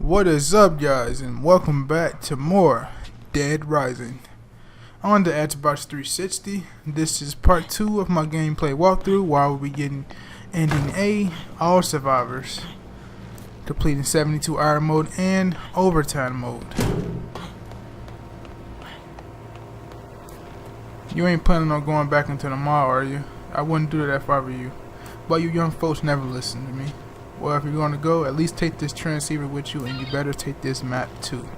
What is up, guys, and welcome back to more Dead Rising on the Xbox 360. This is part 2 of my gameplay walkthrough while we getting ending A, all survivors, completing 72 hour mode and overtime mode. You ain't planning on going back into the mall, are you? I wouldn't do that if I were you, but you young folks never listen to me. Well, if you're going to go, at least take this transceiver with you, and you better take this map too.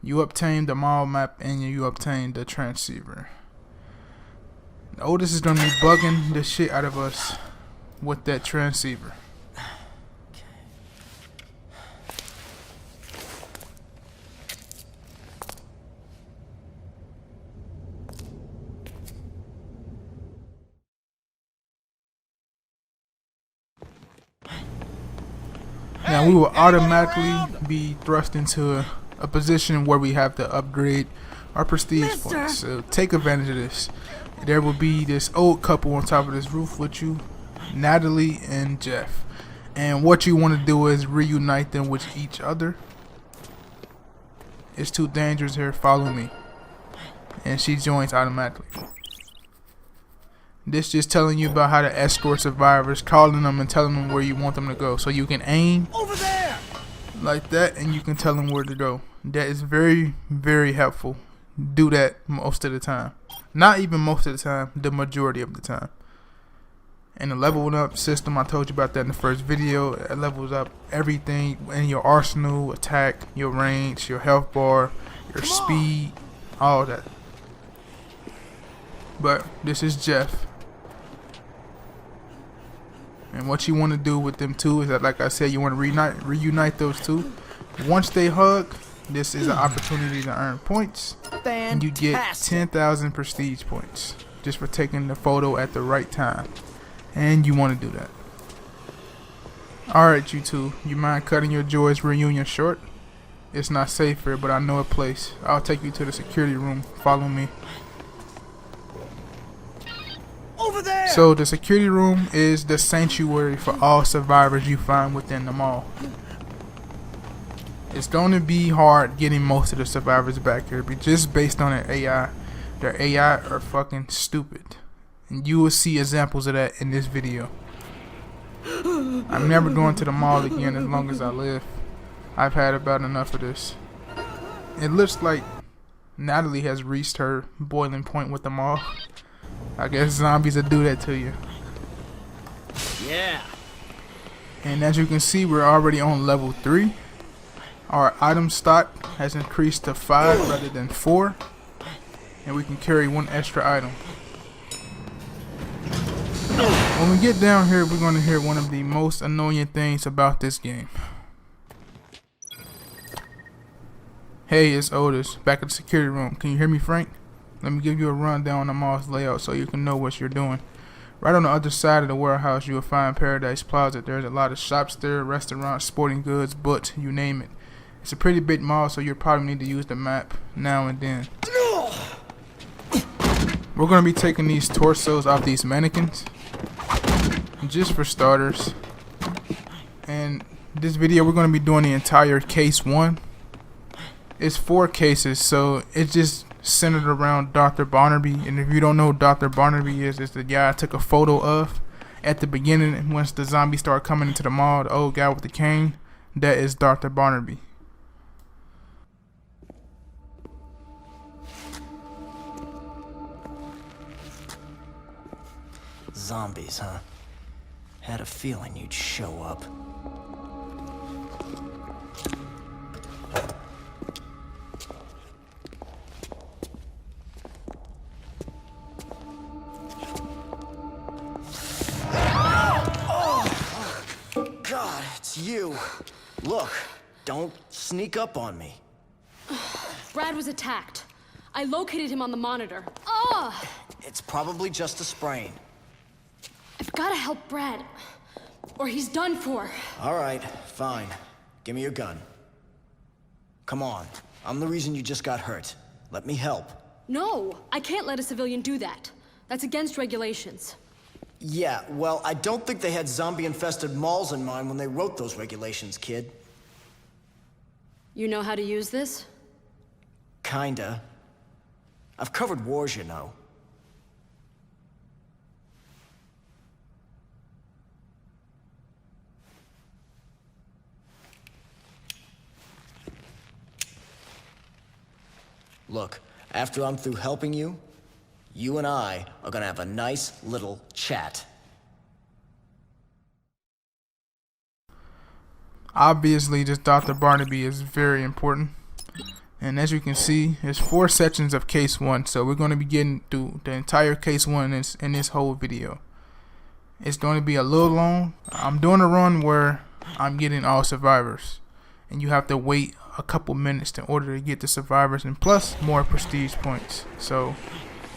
You obtained the mall map and you obtained the transceiver. Otis is going to be bugging the shit out of us with that transceiver. Now we will automatically be thrust into a position where we have to upgrade our prestige points. So take advantage of this. There will be this old couple on top of this roof with you, Natalie and Jeff. And what you want to do is reunite them with each other. It's too dangerous here, follow me. And she joins automatically. This just telling you about how to escort survivors, calling them and telling them where you want them to go. So you can aim over there like that and you can tell them where to go. That is very, very helpful. Do that most of the time. Not even most of the time, the majority of the time. And the leveling up system, I told you about that in the first video. It levels up everything in your arsenal, attack, your range, your health bar, your speed, all that. But this is Jeff. And what you want to do with them two is that, like I said, you want to reunite those two. Once they hug, this is an opportunity to earn points. And you get 10,000 prestige points just for taking the photo at the right time. And you want to do that. Alright, you two, you mind cutting your joyous reunion short? It's not safe here, but I know a place. I'll take you to the security room. Follow me. Over there. So the security room is the sanctuary for all survivors you find within the mall. It's going to be hard getting most of the survivors back here, but just based on their AI. Their AI are fucking stupid. And you will see examples of that in this video. I'm never going to the mall again as long as I live. I've had about enough of this. It looks like Natalie has reached her boiling point with the mall. I guess zombies will do that to you. Yeah. And as you can see, we're already on level 3. Our item stock has increased to 5 rather than 4. And we can carry 1 extra item. When we get down here, we're going to hear one of the most annoying things about this game. Hey, it's Otis, back at the security room. Can you hear me, Frank? Let me give you a rundown on the mall's layout so you can know what you're doing. Right on the other side of the warehouse, you will find Paradise Plaza. There's a lot of shops there, restaurants, sporting goods, but you name it. It's a pretty big mall, so you'll probably need to use the map now and then. We're going to be taking these torsos off these mannequins, just for starters. And this video, we're going to be doing the entire case 1. It's 4 cases, so it's just centered around Dr. Barnaby. And if you don't know who Dr. Barnaby is, it's the guy I took a photo of at the beginning once the zombies start coming into the mall, the old guy with the cane. That is Dr. Barnaby. Zombies, huh? Had a feeling you'd show up. God, it's you. Look, don't sneak up on me. Brad was attacked. I located him on the monitor. Oh! It's probably just a sprain. I've got to help Brad, or he's done for. All right, fine. Give me your gun. Come on. I'm the reason you just got hurt. Let me help. No, I can't let a civilian do that. That's against regulations. Yeah, well, I don't think they had zombie-infested malls in mind when they wrote those regulations, kid. You know how to use this? Kinda. I've covered wars, you know. Look, after I'm through helping you, you and I are gonna have a nice little chat. Obviously, this Dr. Barnaby is very important. And as you can see, there's 4 sections of case 1. So we're going to be getting through the entire case 1 in this whole video. It's going to be a little long. I'm doing a run where I'm getting all survivors. And you have to wait a couple minutes in order to get the survivors, and plus more prestige points. So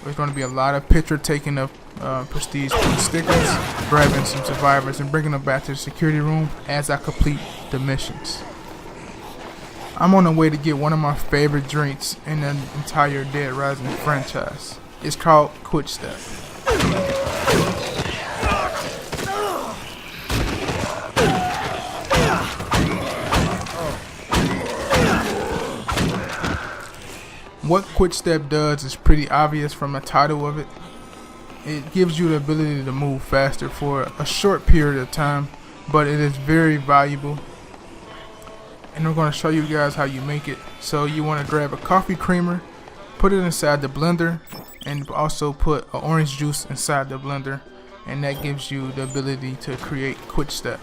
there's going to be a lot of picture taking of prestige point stickers, grabbing some survivors and bringing them back to the security room as I complete the missions. I'm on the way to get one of my favorite drinks in the entire Dead Rising franchise. It's called Quick Step. What Quick Step does is pretty obvious from the title of it. It gives you the ability to move faster for a short period of time, but it is very valuable. And I'm going to show you guys how you make it. So you want to grab a coffee creamer, put it inside the blender, and also put an orange juice inside the blender, and that gives you the ability to create Quick Step.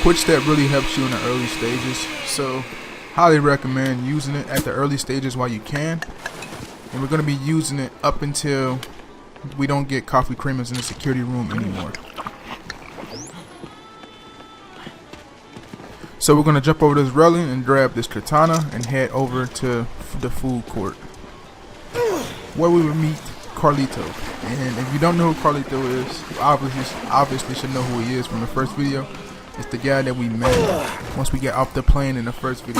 Quick Step really helps you in the early stages, so highly recommend using it at the early stages while you can. And we're going to be using it up until we don't get coffee creamers in the security room anymore. So we're going to jump over this railing and grab this katana and head over to the food court, where we will meet Carlito. And if you don't know who Carlito is, you obviously should know who he is from the first video. It's the guy that we met once we get off the plane in the first video.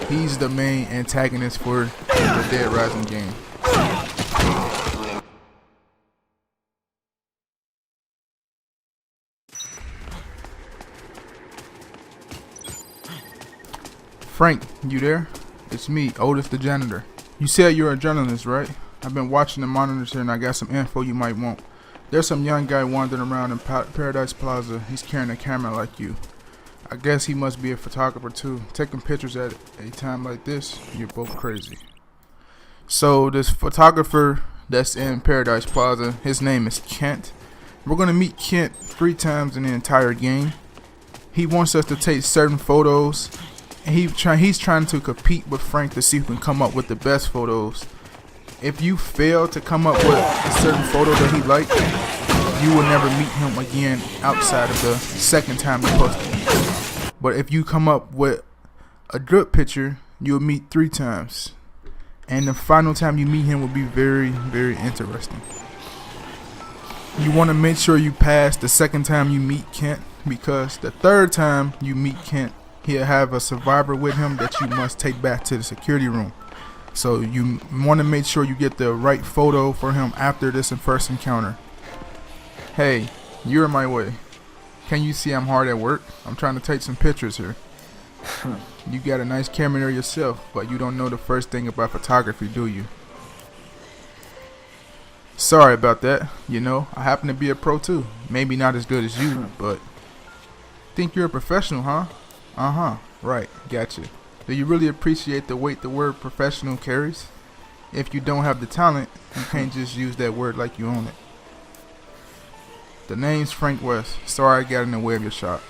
He's the main antagonist for the Dead Rising game. Frank, you there? It's me, Otis the janitor. You said you're a journalist, right? I've been watching the monitors here and I got some info you might want. There's some young guy wandering around in Paradise Plaza. He's carrying a camera like you. I guess he must be a photographer too. Taking pictures at a time like this, you're both crazy. So this photographer that's in Paradise Plaza, his name is Kent. We're going to meet Kent 3 times in the entire game. He wants us to take certain photos, and he's trying to compete with Frank to see who can come up with the best photos. If you fail to come up with a certain photo that he liked, you will never meet him again outside of the second time you post it. But if you come up with a good picture, you'll meet 3 times. And the final time you meet him will be very, very interesting. You want to make sure you pass the second time you meet Kent, because the third time you meet Kent, he'll have a survivor with him that you must take back to the security room. So you want to make sure you get the right photo for him after this first encounter. Hey, you're in my way. Can you see I'm hard at work? I'm trying to take some pictures here. You got a nice camera there yourself, but you don't know the first thing about photography, do you? Sorry about that. You know, I happen to be a pro too. Maybe not as good as you, but think you're a professional, huh? Uh-huh. Right. Gotcha. Do you really appreciate the weight the word professional carries? If you don't have the talent, you can't just use that word like you own it. The name's Frank West. Sorry I got in the way of your shot.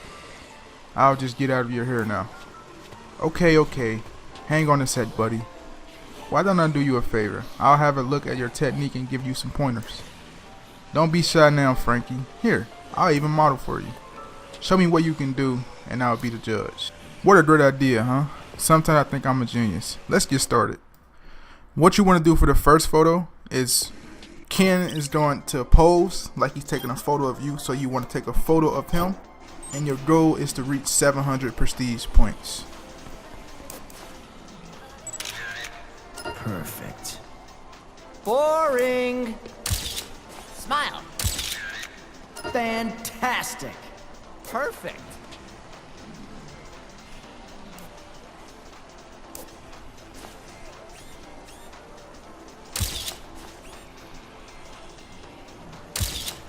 I'll just get out of your hair now. Okay. Hang on a sec, buddy. Why don't I do you a favor? I'll have a look at your technique and give you some pointers. Don't be shy now, Frankie. Here, I'll even model for you. Show me what you can do, and I'll be the judge. What a great idea, huh? Sometimes I think I'm a genius. Let's get started. What you want to do for the first photo is Ken is going to pose like he's taking a photo of you. So you want to take a photo of him, and your goal is to reach 700 prestige points. Perfect. Boring! Smile. Fantastic! Perfect.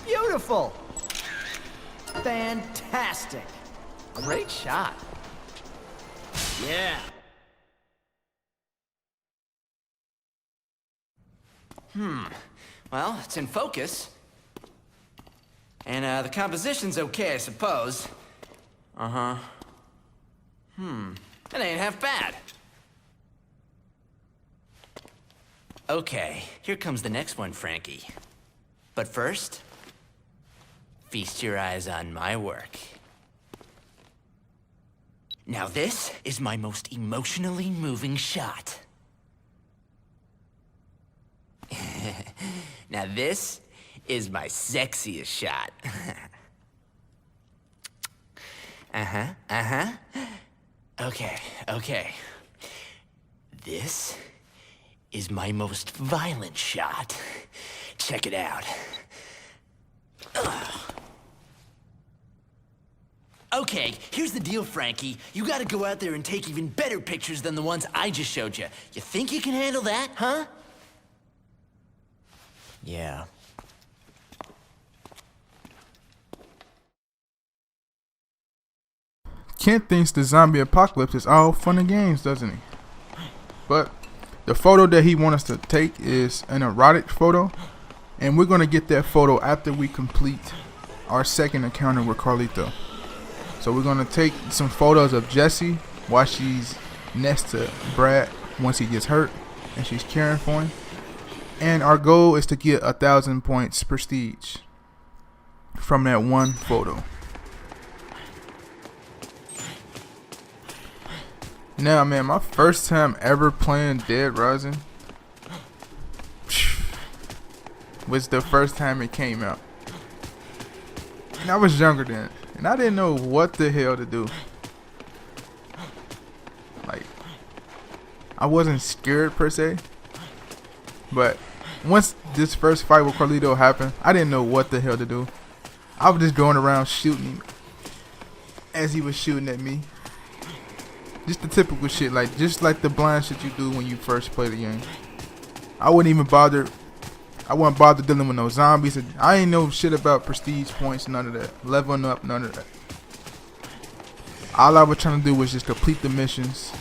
Beautiful! Fantastic! Great shot. Yeah! Well, it's in focus. And, the composition's okay, I suppose. Uh-huh. That ain't half bad. Okay, here comes the next one, Frankie. But first, feast your eyes on my work. Now this is my most emotionally moving shot. Now this is my sexiest shot. Okay. This is my most violent shot. Check it out. Okay, here's the deal, Frankie. You gotta go out there and take even better pictures than the ones I just showed you. You think you can handle that, huh? Yeah. Kent thinks the zombie apocalypse is all fun and games, doesn't he? But the photo that he wants us to take is an erotic photo, and we're going to get that photo after we complete our second encounter with Carlito. So we're going to take some photos of Jessie while she's next to Brad once he gets hurt and she's caring for him. And our goal is to get 1,000 points prestige from that one photo. Now, man, my first time ever playing Dead Rising was the first time it came out. And I was younger then, and I didn't know what the hell to do. Like, I wasn't scared per se, but once this first fight with Carlito happened, I didn't know what the hell to do. I was just going around shooting him as he was shooting at me. Just the typical shit, just like the blind shit you do when you first play the game. I wasn't bothered dealing with no zombies. I ain't know shit about prestige points, none of that. Leveling up, none of that. All I was trying to do was just complete the missions.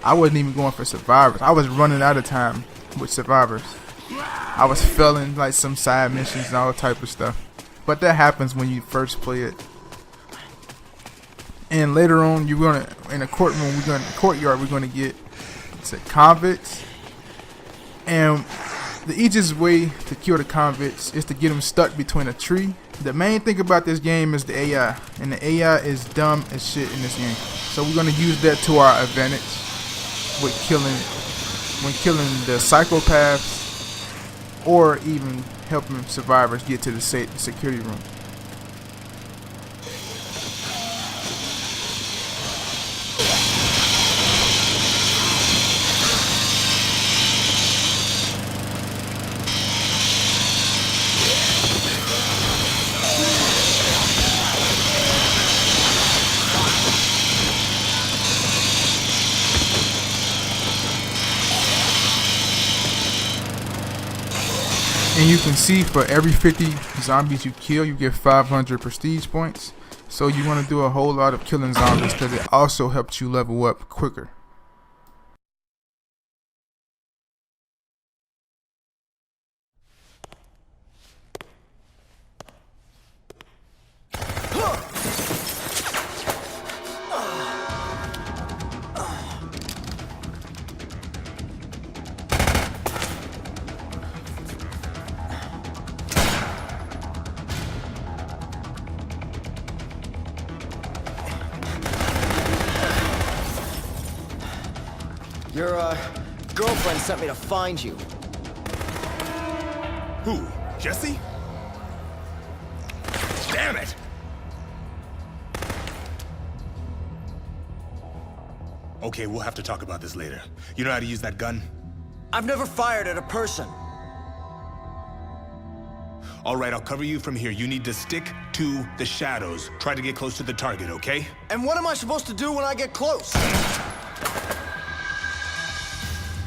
I wasn't even going for survivors. I was running out of time with survivors. I was failing like some side missions and all type of stuff. But that happens when you first play it. And later on, you're gonna in a courtroom. We're gonna get convicts. And the easiest way to kill the convicts is to get them stuck between a tree. The main thing about this game is the AI, and the AI is dumb as shit in this game. So we're gonna use that to our advantage with killing the psychopaths, or even helping survivors get to the security room. And you can see for every 50 zombies you kill, you get 500 prestige points. So you want to do a whole lot of killing zombies because it also helps you level up quicker. Your, girlfriend sent me to find you. Who? Jesse? Damn it! Okay, we'll have to talk about this later. You know how to use that gun? I've never fired at a person. All right, I'll cover you from here. You need to stick to the shadows. Try to get close to the target, okay? And what am I supposed to do when I get close?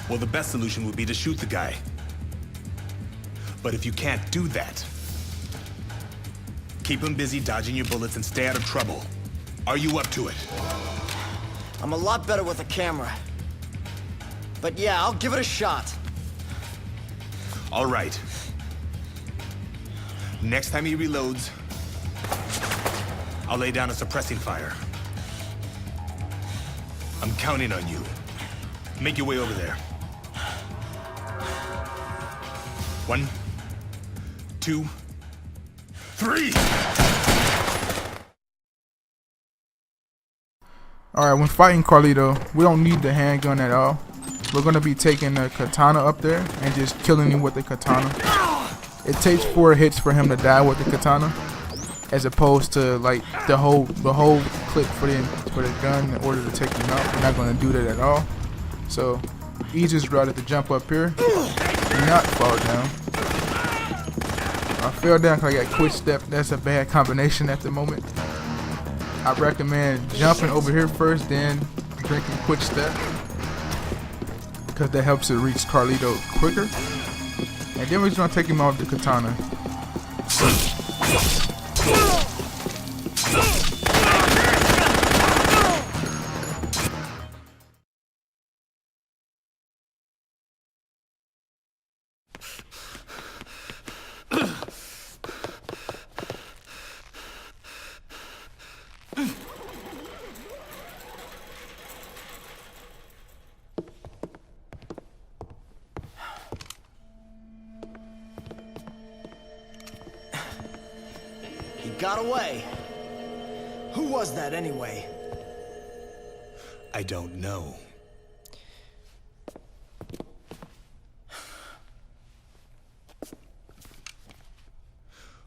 Well, the best solution would be to shoot the guy. But if you can't do that, keep him busy dodging your bullets and stay out of trouble. Are you up to it? I'm a lot better with a camera. But yeah, I'll give it a shot. All right. Next time he reloads, I'll lay down a suppressing fire. I'm counting on you. Make your way over there. 1, 2, 3! Alright, when fighting Carlito, we don't need the handgun at all. We're going to be taking the katana up there and just killing him with the katana. It takes 4 hits for him to die with the katana, as opposed to like the whole clip for the gun in order to take him out. We're not going to do that at all. So, easiest route is to jump up here, and not fall down. I fell down because I got quick step. That's a bad combination at the moment. I recommend jumping over here first, then drinking quick step, because that helps it reach Carlito quicker. And then we're just gonna take him off the katana. He got away. Who was that anyway? I don't know.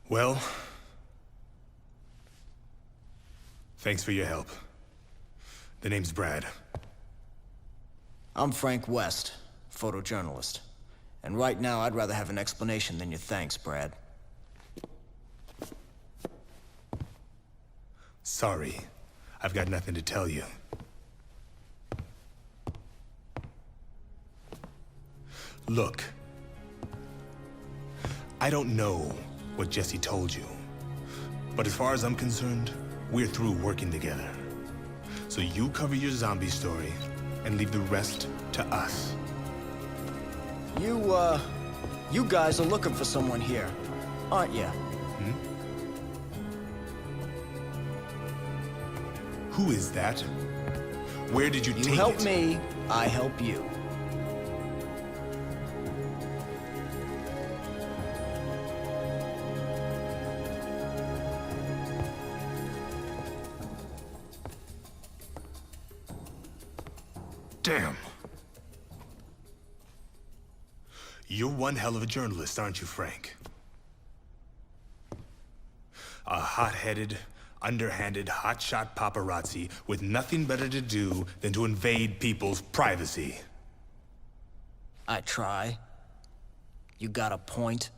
Well, thanks for your help. The name's Brad. I'm Frank West, photojournalist. And right now, I'd rather have an explanation than your thanks, Brad. Sorry, I've got nothing to tell you. Look, I don't know what Jesse told you, but as far as I'm concerned, we're through working together. So you cover your zombie story and leave the rest to us. You guys are looking for someone here, aren't you? Who is that? Where did you take it? You help me, I help you. Damn. You're one hell of a journalist, aren't you, Frank? A hot-headed, underhanded, hotshot paparazzi with nothing better to do than to invade people's privacy. I try. You got a point?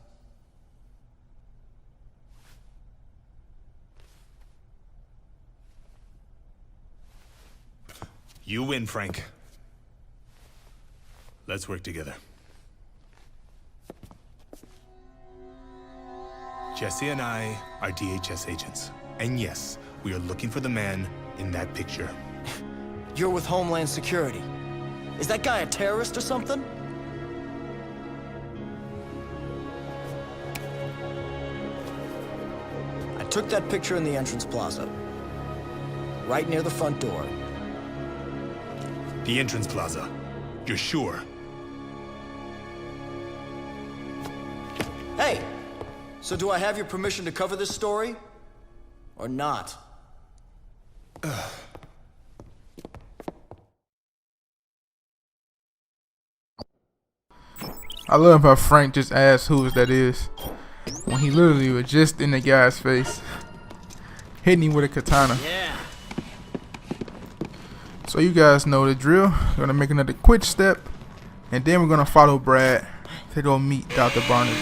You win, Frank. Let's work together. Jesse and I are DHS agents. And yes, we are looking for the man in that picture. You're with Homeland Security. Is that guy a terrorist or something? I took that picture in the entrance plaza. Right near the front door. The entrance plaza. You're sure? Hey! So do I have your permission to cover this story? Or not? I love how Frank just asked who that is, when he literally was just in the guy's face, hitting him with a katana. Yeah. So you guys know the drill. We're gonna make another quick step, and then we're gonna follow Brad to go meet Dr. Barnaby.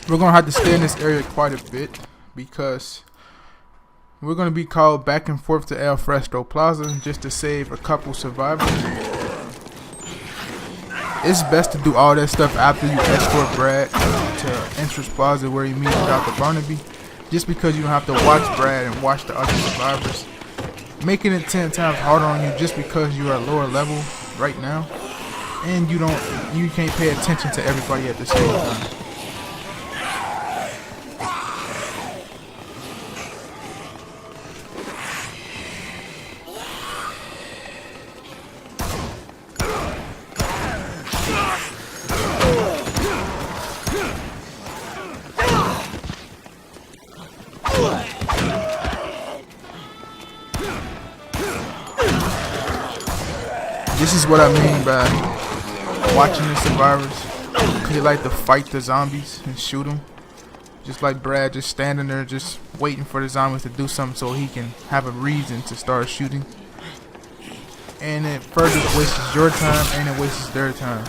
We're gonna have to stay in this area quite a bit because we're gonna be called back and forth to El Fresco Plaza just to save a couple survivors. It's best to do all that stuff after you escort Brad to Entrance Plaza where you meet Dr. Barnaby, just because you don't have to watch Brad and watch the other survivors, making it 10 times harder on you just because you're at lower level right now, and you can't pay attention to everybody at the same time. This is what I mean by watching the survivors, because they like to fight the zombies and shoot them. Just like Brad just standing there just waiting for the zombies to do something so he can have a reason to start shooting. And it further wastes your time and it wastes their time.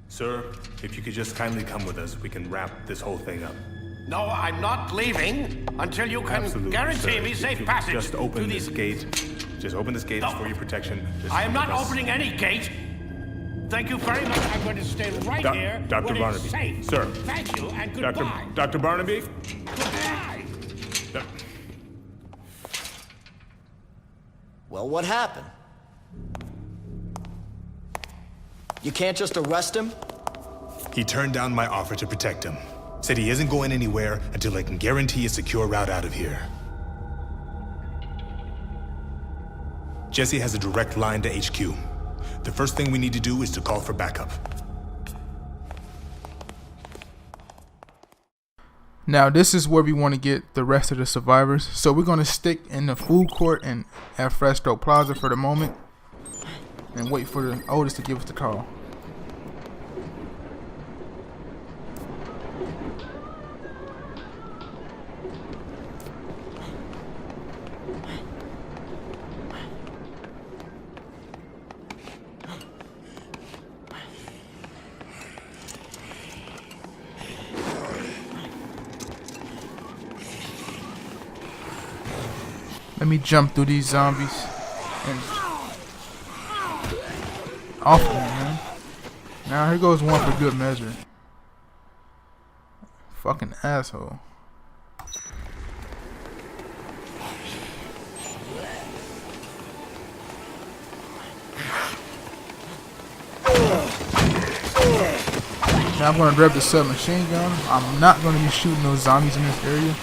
Sir, if you could just kindly come with us, we can wrap this whole thing up. No, I'm not leaving until you can Absolutely, guarantee sir. me If safe you passage just open to this these... gate. Just open this gate. It's for your protection. Just I am not let us- opening any gate. Thank you very much. I'm going to stay right here. Dr. when Barnaby. It's safe. Sir. Thank you and goodbye. Dr. Barnaby? Goodbye. Well, what happened? You can't just arrest him? He turned down my offer to protect him. Said he isn't going anywhere until I can guarantee a secure route out of here. Jesse has a direct line to HQ. The first thing we need to do is to call for backup. Now this is where we want to get the rest of the survivors. So we're going to stick in the food court and at Fresco Plaza for the moment and wait for the Otis to give us the call. Let me jump through these zombies and off of me, man. Now here goes one for good measure. Fucking asshole. Now I'm gonna grab the submachine gun. I'm not gonna be shooting those zombies in this area.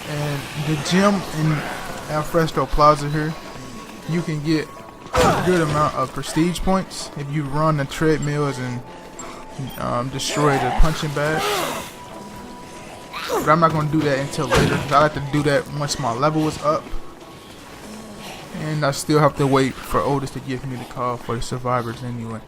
And the gym in Alfresco Plaza here, you can get a good amount of prestige points if you run the treadmills and destroy the punching bag. But I'm not gonna do that until later. I like to do that once my level is up. And I still have to wait for Otis to give me the call for the survivors anyway.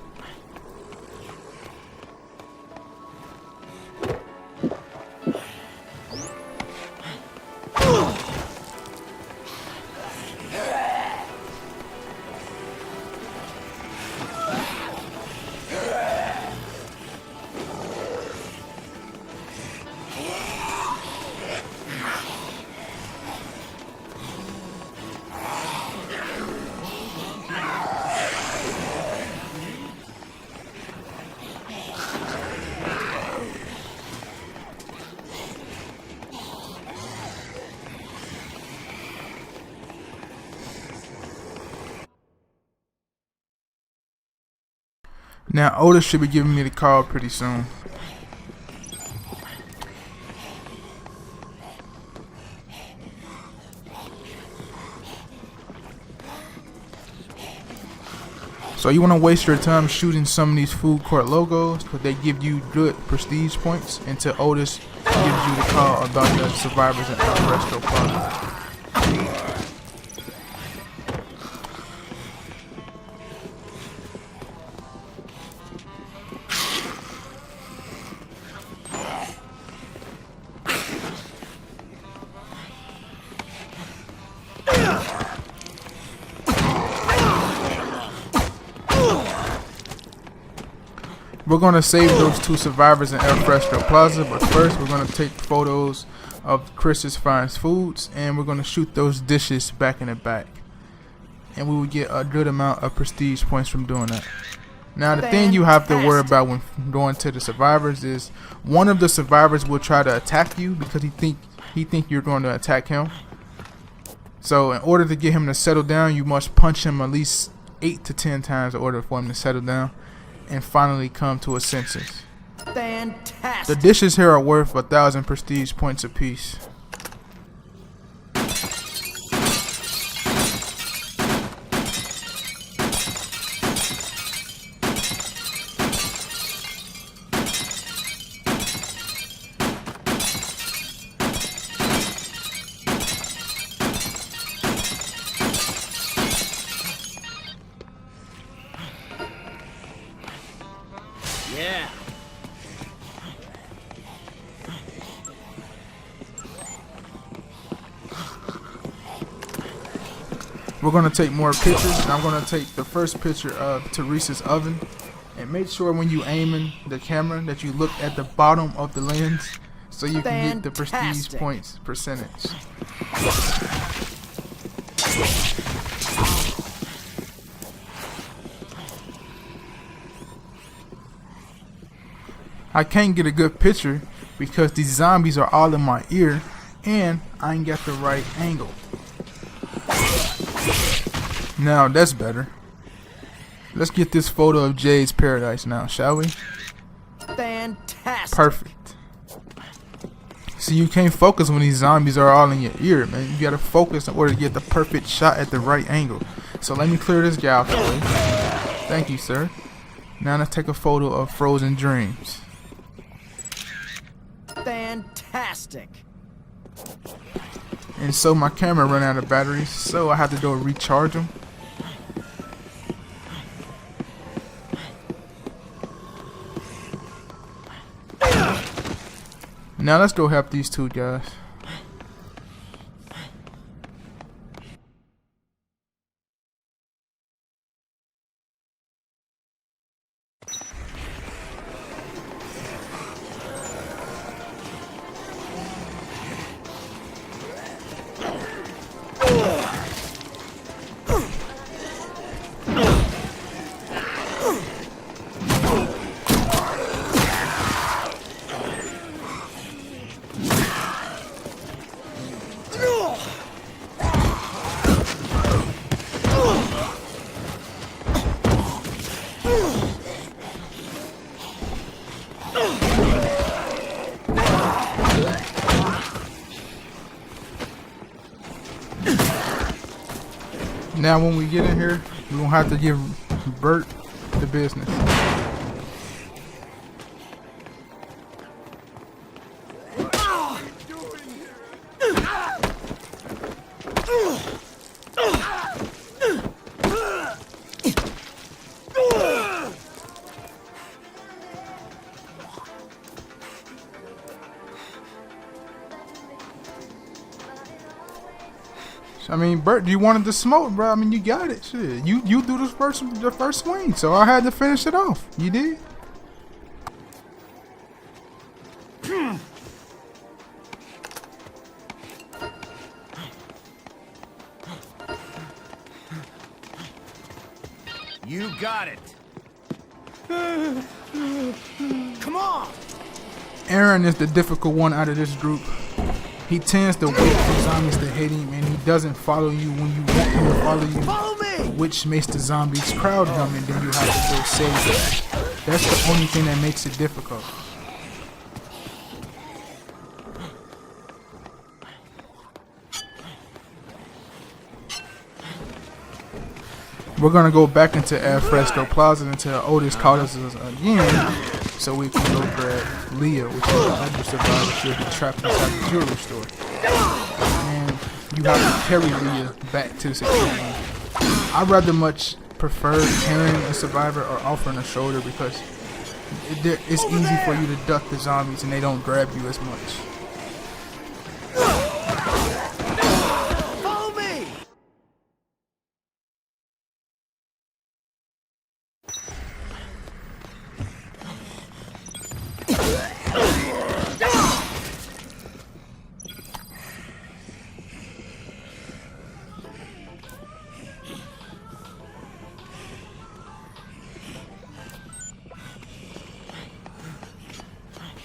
Now Otis should be giving me the call pretty soon. So you want to waste your time shooting some of these food court logos, but they give you good prestige points until Otis gives you the call about the survivors at Alfresco Plaza. We're going to save those two survivors in Alfresco Plaza, but first we're going to take photos of Chris's Finest Foods, and we're going to shoot those dishes back in the back. And we will get a good amount of prestige points from doing that. Now the thing you have to worry about when going to the survivors is one of the survivors will try to attack you because he think you're going to attack him. So in order to get him to settle down, you must punch him at least 8 to 10 times in order for him to settle down and finally come to his senses. Fantastic. The dishes here are worth 1,000 prestige points apiece. Yeah. We're going to take more pictures, and I'm going to take the first picture of Teresa's oven. And make sure when you aiming the camera that you look at the bottom of the lens so you can get the prestige points percentage. I can't get a good picture because these zombies are all in my ear and I ain't got the right angle. Now that's better. Let's get this photo of Jade's paradise now, shall we? Fantastic. Perfect. See, you can't focus when these zombies are all in your ear, man. You gotta focus in order to get the perfect shot at the right angle. So let me clear this guy out the way. Thank you, sir. Now let's take a photo of Frozen Dreams. Fantastic. And so my camera ran out of batteries, so I have to go recharge them. Now let's go help these two guys. Now when we get in here, we're gonna have to give Bert the business. I mean, Bert, you wanted to smoke, bro. I mean, you got it. Shit, you do the first swing, so I had to finish it off. You did. You got it. Come on. Aaron is the difficult one out of this group. He tends to wait for zombies to hit him, and he doesn't follow you when you want him to follow you. Follow me. Which makes the zombies crowd him, and then you have to go save them. That's the only thing that makes it difficult. We're gonna go back into Al Fresco Plaza until Otis calls us again, so we can go grab Leah, which is the other survivor. She'll be trapped inside the jewelry store, and you have to carry Leah back to the security room. I rather much prefer carrying a survivor or offering a shoulder because it's easy for you to duck the zombies and they don't grab you as much.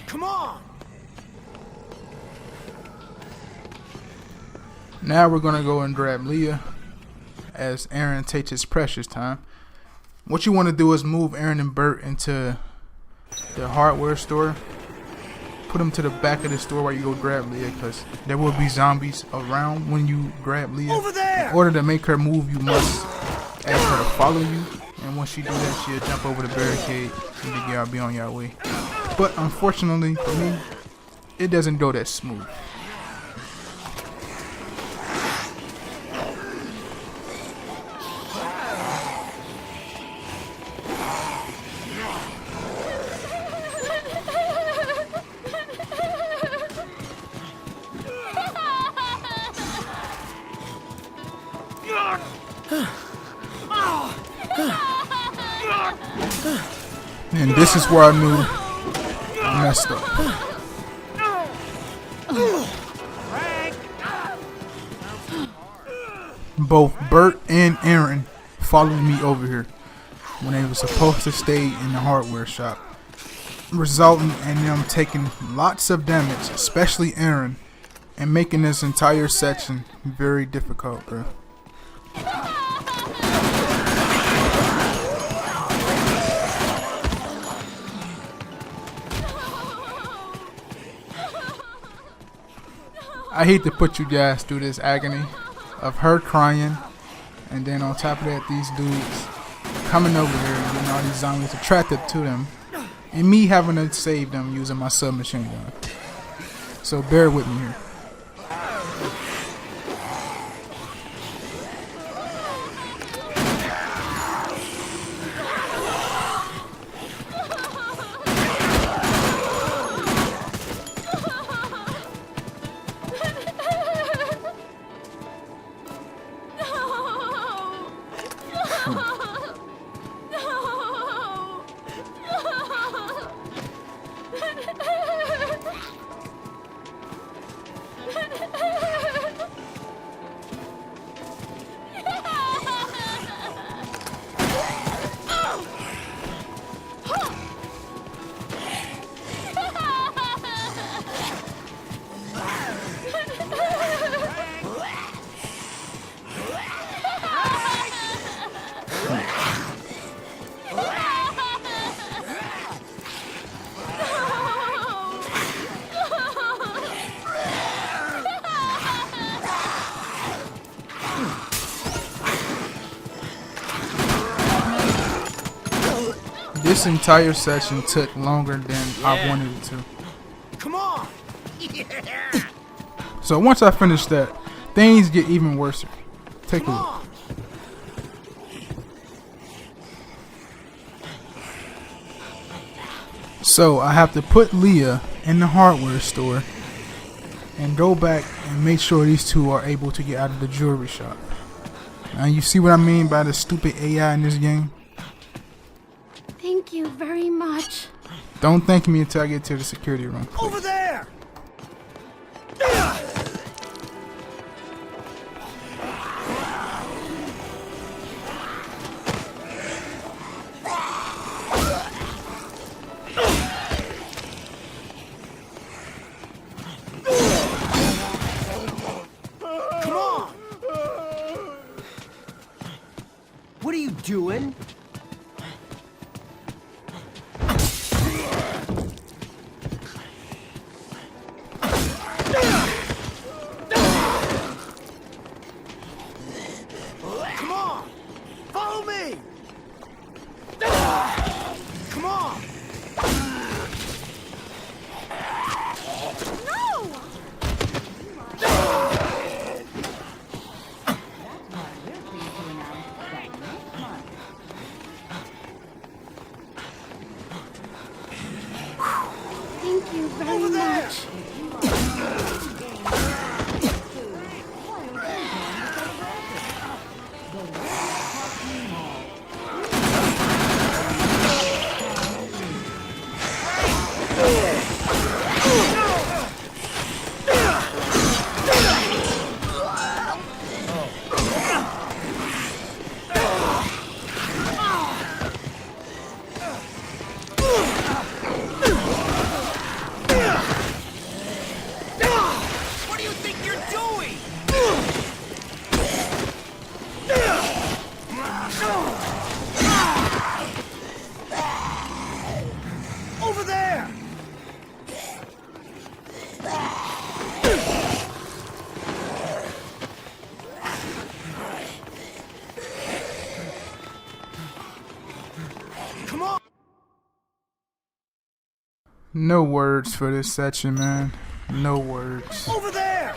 Come on. Now we're gonna go and grab Leah as Aaron takes his precious time. What you want to do is move Aaron and Bert into the hardware store. Put them to the back of the store while you go grab Leah, because there will be zombies around when you grab Leah. Over there. In order to make her move, you must ask her to follow you, and once you do that, she'll jump over the barricade and then y'all be on your way. But unfortunately for me, it doesn't go that smooth. And this is where I knew I messed up. Both Bert and Aaron followed me over here when they were supposed to stay in the hardware shop, resulting in them taking lots of damage, especially Aaron, and making this entire section very difficult, bro. I hate to put you guys through this agony of her crying, and then on top of that, these dudes coming over here and getting all these zombies attracted to them, and me having to save them using my submachine gun. So bear with me here. This entire session took longer than I wanted it to. Come on! So once I finish that, things get even worse. Take a look. So I have to put Leah in the hardware store and go back and make sure these two are able to get out of the jewelry shop. Now you see what I mean by the stupid AI in this game? Thank you very much. Don't thank me until I get to the security room. Please. Over there! Come on! What are you doing? Come on! Follow me! Come on! Thank you very Over there! much. What do you think you're doing? Over there! Come on! No words for this section, man. No words. Over there!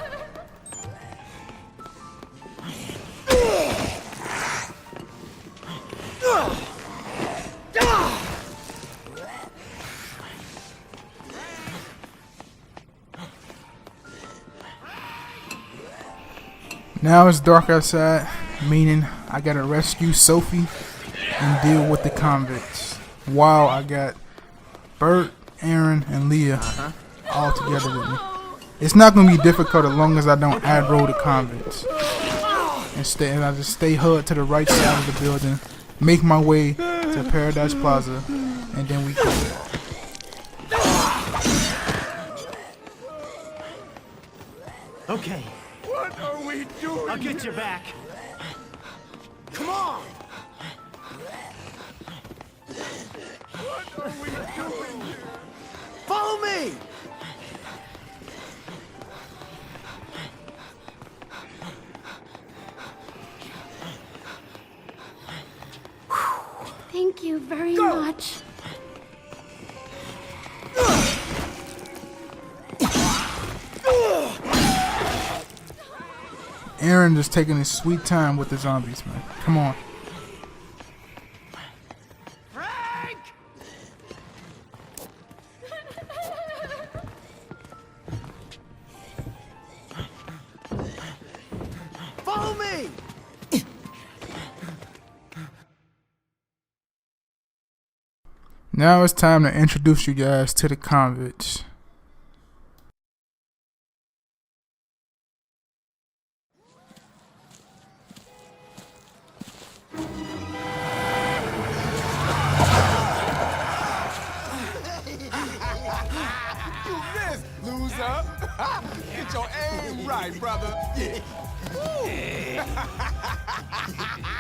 Now it's dark outside, meaning I gotta rescue Sophie and deal with the convicts. While I got Bert, Aaron, and Leah all together with me. It's not gonna be difficult as long as I don't aggro the convicts. Instead, I just stay huddled to the right side of the building, make my way to Paradise Plaza, and then we go. Okay, What are we doing? I'll get you back. Come on! What are we doing here? Follow me! Thank you very much. Aaron just taking his sweet time with the zombies, man. Come on. Frank! Follow me! Now it's time to introduce you guys to the convicts. Loser. Get your aim right, brother. Yeah.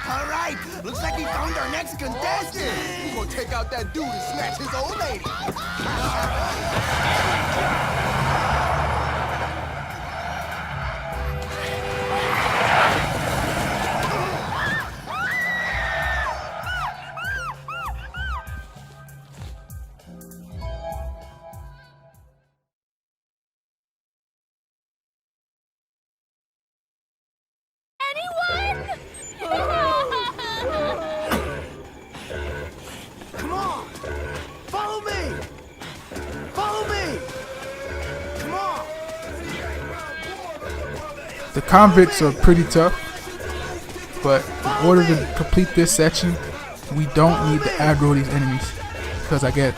All right, looks like we found our next contestant. We gonna take out that dude and snatch his old lady. The convicts are pretty tough, but in order to complete this section, we don't need to aggro these enemies, because I get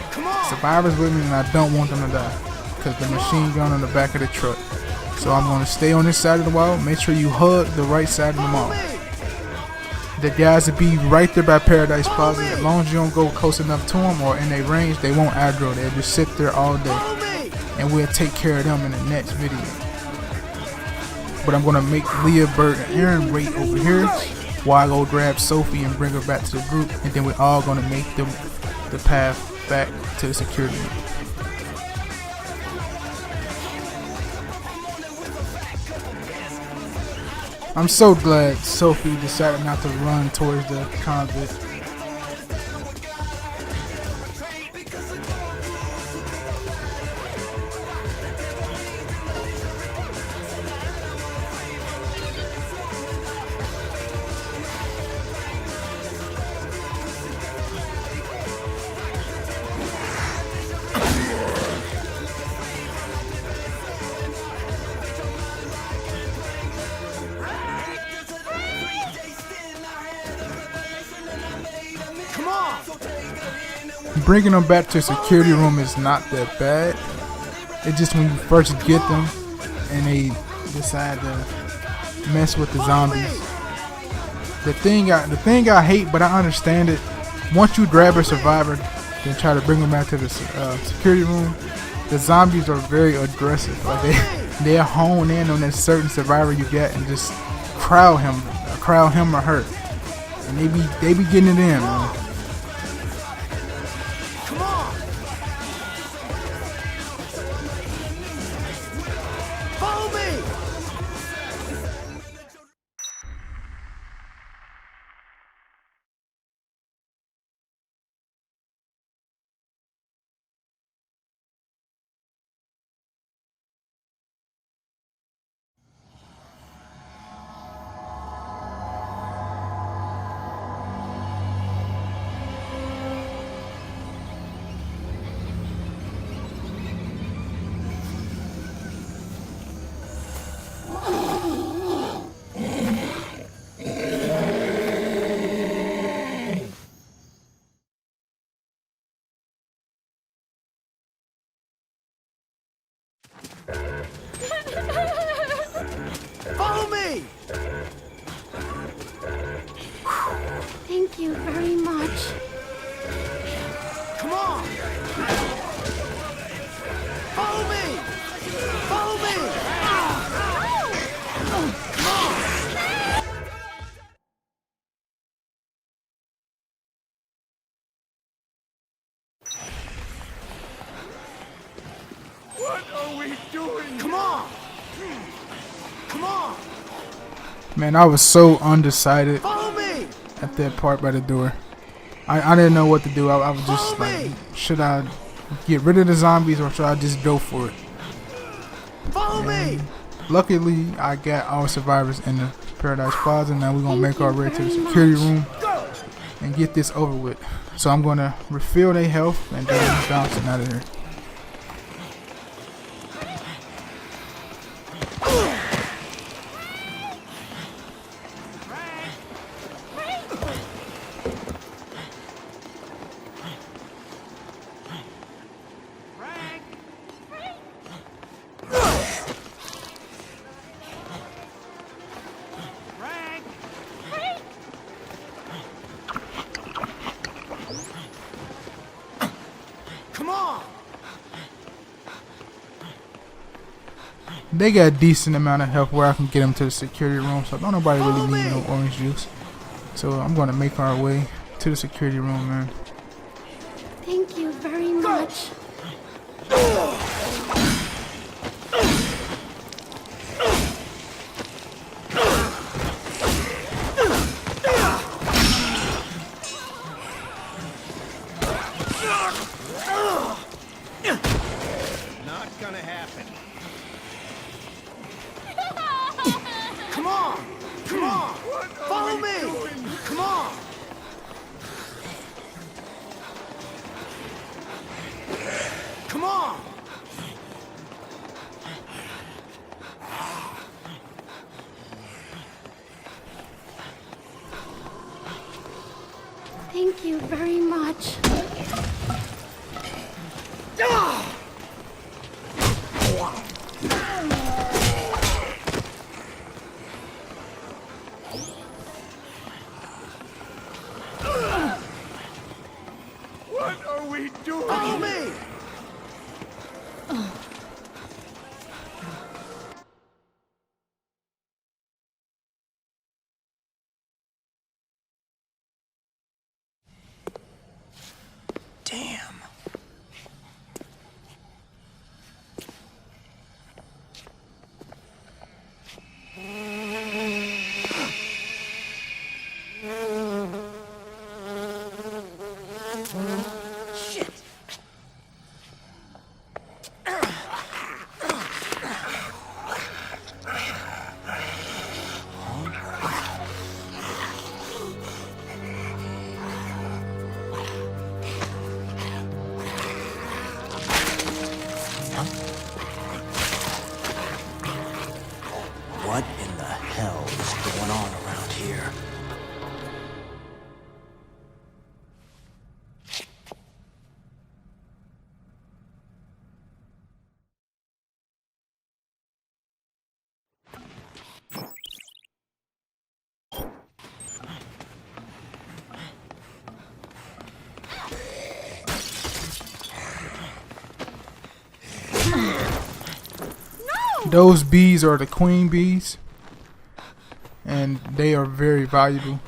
survivors with me and I don't want them to die because the machine gun on the back of the truck. So I'm going to stay on this side of the wall. Make sure you hug the right side of the mall. The guys will be right there by Paradise Plaza. As long as you don't go close enough to them or in their range, they won't aggro. They'll just sit there all day, and we'll take care of them in the next video. But I'm going to make Leah, Bert, and Aaron wait over here while I go grab Sophie and bring her back to the group, and then we're all going to make the path back to the security room. I'm so glad Sophie decided not to run towards the convict. Bringing them back to a security room is not that bad. It's just when you first get them and they decide to mess with the zombies. The thing I hate, but I understand it. Once you grab a survivor and try to bring them back to the security room, the zombies are very aggressive. Like they'll hone in on that certain survivor you get and just crowd him or her, and they be getting it in, man. Follow me! Thank you very much. Come on! Follow me! Follow me! What are we doing? Come on! Come on! Man, I was so undecided Follow me! at that part by the door. I didn't know what to do. I was just like, should I get rid of the zombies or should I just go for it? Follow me! Luckily, I got all survivors in the Paradise Plaza. Now we're going to make our way to the security room and get this over with. So I'm going to refill their health and then I'm bouncing out of here. Come on! They got a decent amount of health where I can get them to the security room, so don't nobody really need no orange juice. So I'm gonna make our way to the security room, man. Thank you very much. Not gonna happen. Come on! Come on! Follow me! Come on! Come on! Thank you very much. What are we doing? Follow me! Damn. Shit! What in the hell is going on around here? Those bees are the queen bees, and they are very valuable,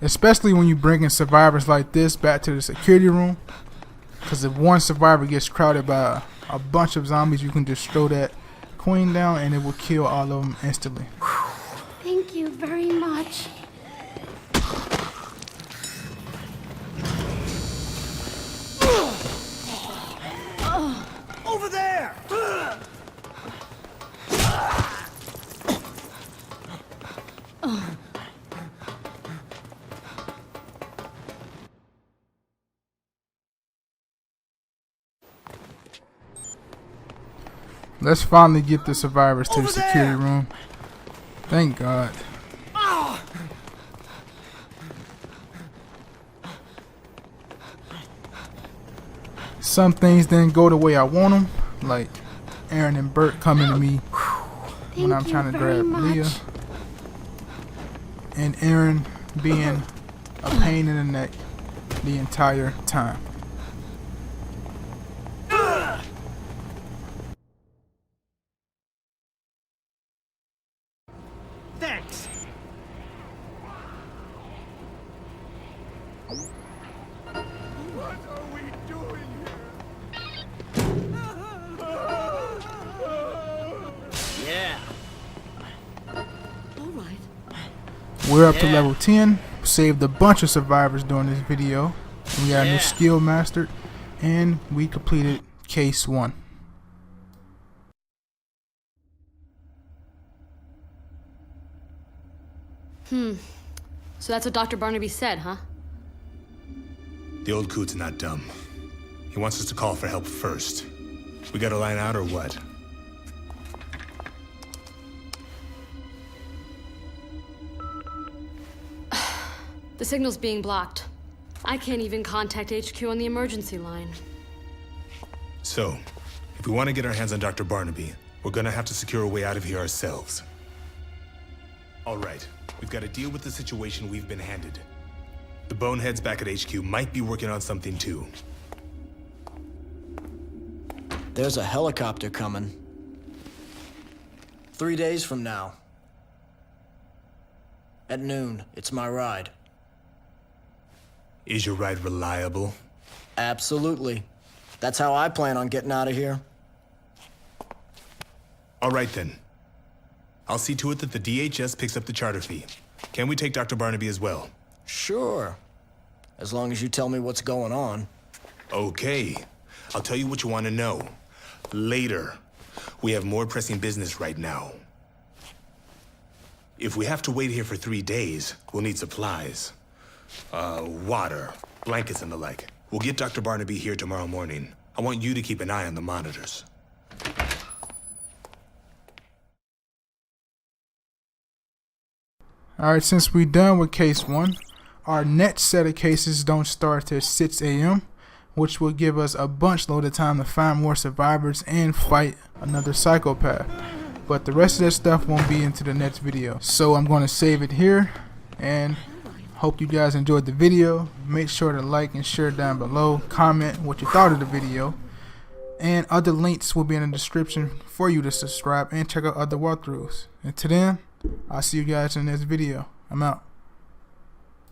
especially when you bring in survivors like this back to the security room. Because if one survivor gets crowded by a bunch of zombies, you can just throw that queen down and it will kill all of them instantly. Thank you very much. Over there! Let's finally get the survivors to the security room. Thank God. Some things didn't go the way I want them, like Aaron and Bert coming to me when I'm trying to grab Leah, and Aaron being a pain in the neck the entire time. Thanks. What are we doing here? Yeah. All right. We're up to level 10. Saved a bunch of survivors during this video. We got a new skill mastered, and we completed case 1. So that's what Dr. Barnaby said, huh? The old coot's not dumb. He wants us to call for help first. We gotta line out or what? The signal's being blocked. I can't even contact HQ on the emergency line. So, if we want to get our hands on Dr. Barnaby, we're gonna have to secure a way out of here ourselves. All right, we've got to deal with the situation we've been handed. The boneheads back at HQ might be working on something too. There's a helicopter coming. 3 days from now. At noon, it's my ride. Is your ride reliable? Absolutely. That's how I plan on getting out of here. All right then. I'll see to it that the DHS picks up the charter fee. Can we take Dr. Barnaby as well? Sure. As long as you tell me what's going on. Okay. I'll tell you what you want to know. Later. We have more pressing business right now. If we have to wait here for 3 days, we'll need supplies. Water, blankets and the like. We'll get Dr. Barnaby here tomorrow morning. I want you to keep an eye on the monitors. Alright, since we're done with case 1, our next set of cases don't start till 6 a.m., which will give us a bunch load of time to find more survivors and fight another psychopath. But the rest of that stuff won't be into the next video. So I'm going to save it here, and hope you guys enjoyed the video. Make sure to like and share down below. Comment what you thought of the video. And other links will be in the description for you to subscribe and check out other walkthroughs. And to then, I'll see you guys in the next video. I'm out.